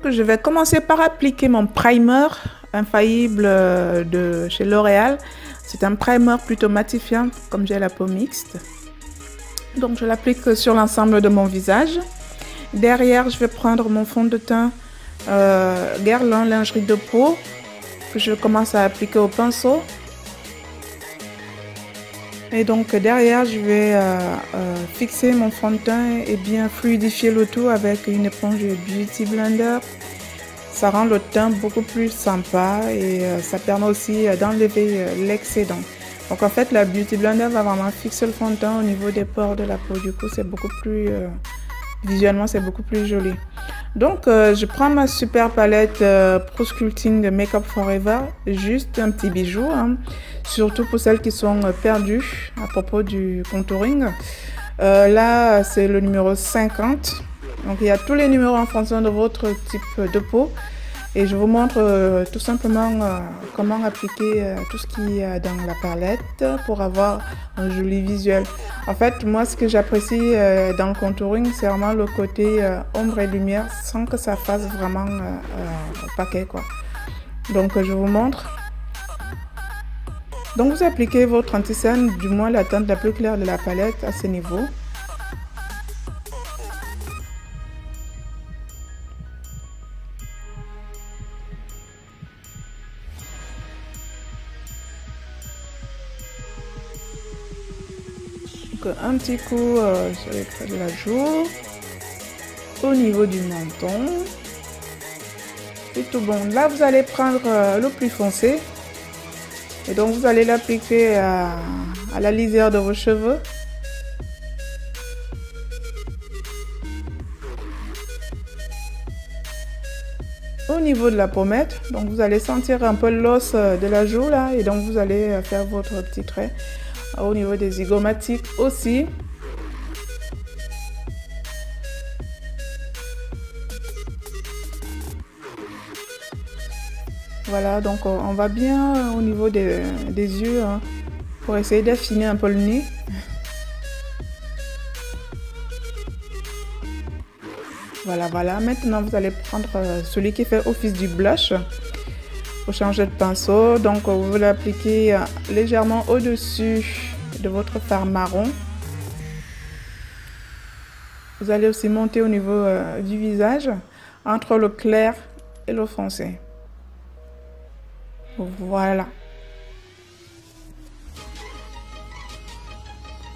Donc, je vais commencer par appliquer mon primer infaillible de chez L'Oréal. C'est un primer plutôt matifiant, comme j'ai la peau mixte. Donc, je l'applique sur l'ensemble de mon visage. Derrière, je vais prendre mon fond de teint Guerlain lingerie de peau que je commence à appliquer au pinceau. Et donc derrière, je vais fixer mon fond de teint et bien fluidifier le tout avec une éponge Beauty Blender. Ça rend le teint beaucoup plus sympa et ça permet aussi d'enlever l'excédent. Donc en fait, la Beauty Blender va vraiment fixer le fond de teint au niveau des pores de la peau. Du coup, c'est beaucoup plus... visuellement, c'est beaucoup plus joli. Donc, je prends ma super palette Pro Sculpting de Make Up Forever. Juste un petit bijou, hein, surtout pour celles qui sont perdues à propos du contouring. Là, c'est le numéro 50. Donc, il y a tous les numéros en fonction de votre type de peau. Et je vous montre tout simplement comment appliquer tout ce qu'il y a dans la palette pour avoir un joli visuel. En fait, moi, ce que j'apprécie dans le contouring, c'est vraiment le côté ombre et lumière sans que ça fasse vraiment au paquet, quoi. Donc, je vous montre. Donc, vous appliquez votre anti-cerne, du moins la teinte la plus claire de la palette à ce niveau. Un petit coup sur les traits de la joue, au niveau du menton. C'est tout bon. Là, vous allez prendre le plus foncé et donc vous allez l'appliquer à la lisière de vos cheveux. Au niveau de la pommette, donc vous allez sentir un peu l'os de la joue là et donc vous allez faire votre petit trait. Au niveau des zygomatiques aussi. Voilà, donc on va bien au niveau des yeux hein, pour essayer d'affiner un peu le nez. Voilà, voilà. Maintenant, vous allez prendre celui qui fait office du blush. Pour changer de pinceau, donc vous l'appliquez légèrement au-dessus de votre fard marron. Vous allez aussi monter au niveau du visage, entre le clair et le foncé. Voilà.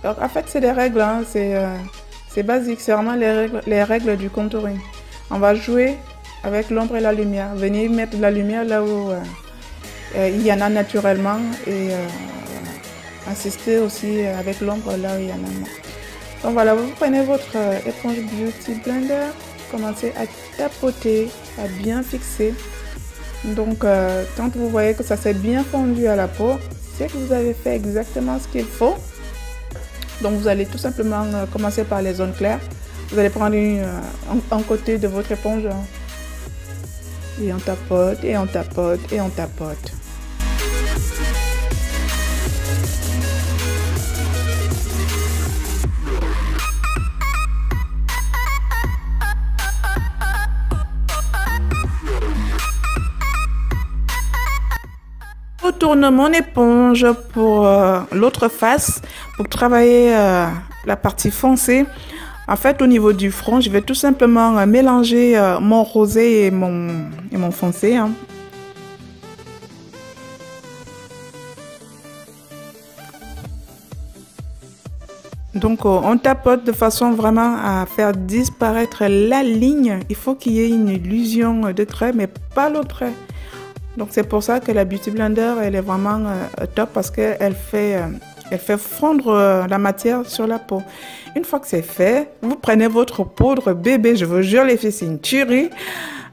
Donc en fait, c'est des règles, hein, c'est basique, c'est vraiment les règles du contouring. On va jouer avec l'ombre et la lumière. Venez mettre de la lumière là où il y en a naturellement et assister aussi avec l'ombre là où il y en a moins. Donc voilà, vous prenez votre éponge Beauty Blender, commencez à tapoter, à bien fixer. Donc quand vous voyez que ça s'est bien fondu à la peau, c'est que vous avez fait exactement ce qu'il faut. Donc vous allez tout simplement commencer par les zones claires. Vous allez prendre un côté de votre éponge. Et on tapote, et on tapote, et on tapote. Je retourne mon éponge pour l'autre face, pour travailler la partie foncée. En fait, au niveau du front, je vais tout simplement mélanger mon rosé et mon foncé. Hein. Donc, on tapote de façon vraiment à faire disparaître la ligne. Il faut qu'il y ait une illusion de trait, mais pas le trait. Donc, c'est pour ça que la Beauty Blender, elle est vraiment top parce qu'elle fait fondre la matière sur la peau. Une fois que c'est fait, vous prenez votre poudre bébé, je vous jure les filles, c'est une tuerie.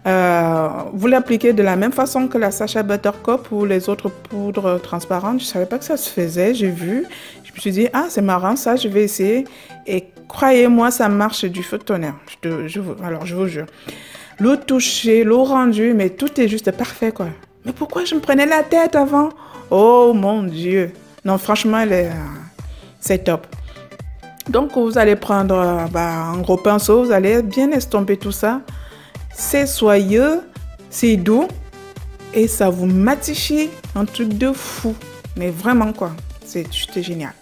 Vous l'appliquez de la même façon que la Sacha Buttercup ou les autres poudres transparentes. Je ne savais pas que ça se faisait, j'ai vu. Je me suis dit, ah c'est marrant ça, je vais essayer. Et croyez-moi, ça marche du feu de tonnerre. Alors je vous jure. Le toucher, le rendu, mais tout est juste parfait quoi. Mais pourquoi je me prenais la tête avant? Oh mon Dieu. Non, franchement, c'est top. Donc, vous allez prendre un gros pinceau, vous allez bien estomper tout ça. C'est soyeux, c'est doux et ça vous matifie un truc de fou. Mais vraiment quoi, c'est juste génial.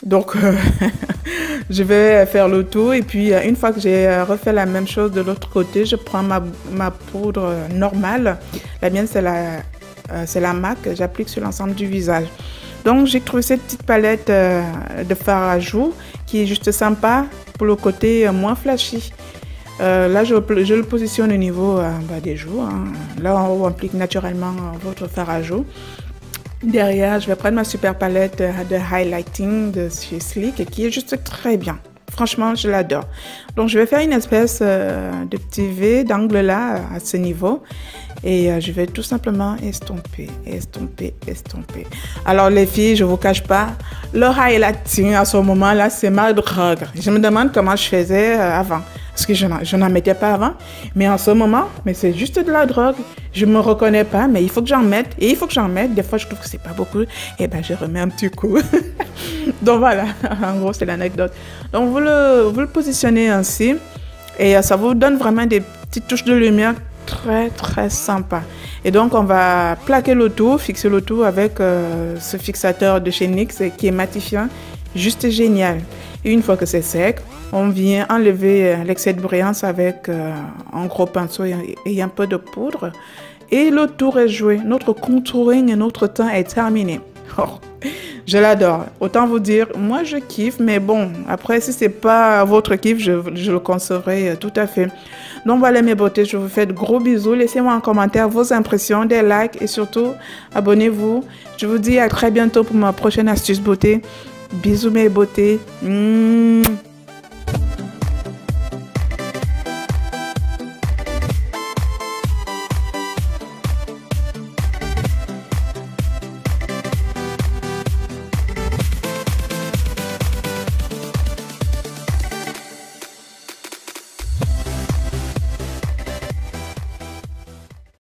Donc, je vais faire le tour et puis une fois que j'ai refait la même chose de l'autre côté, je prends ma poudre normale. La mienne, c'est la MAC, j'applique sur l'ensemble du visage. Donc, j'ai trouvé cette petite palette de fard à joues qui est juste sympa pour le côté moins flashy. Là, je le positionne au niveau des joues. Hein. Là, on applique naturellement votre fard à joues. Derrière, je vais prendre ma super palette de highlighting de chez Sleek qui est juste très bien. Franchement, je l'adore. Donc, je vais faire une espèce de petit V d'angle là, à ce niveau. Et je vais tout simplement estomper. Alors, les filles, je ne vous cache pas, le highlighting à ce moment-là, c'est ma drogue. Je me demande comment je faisais avant. Parce que je n'en mettais pas avant. Mais en ce moment, c'est juste de la drogue. Je ne me reconnais pas, mais il faut que j'en mette. Et il faut que j'en mette. Des fois, je trouve que c'est pas beaucoup. Et ben, je remets un petit coup. Donc voilà, en gros, c'est l'anecdote. Donc, vous le positionnez ainsi. Et ça vous donne vraiment des petites touches de lumière très, très sympa. Et donc, on va plaquer le tout, fixer le tout avec ce fixateur de chez NYX qui est matifiant. Juste génial. Et une fois que c'est sec, on vient enlever l'excès de brillance avec un gros pinceau et un peu de poudre. Et le tour est joué. Notre contouring et notre teint est terminé. Oh, je l'adore. Autant vous dire, moi je kiffe, mais bon, après si c'est pas votre kiff, je le conseillerais tout à fait. Donc voilà mes beautés, je vous fais de gros bisous. Laissez-moi en commentaire vos impressions, des likes et surtout abonnez-vous. Je vous dis à très bientôt pour ma prochaine astuce beauté. Bisous mes beautés.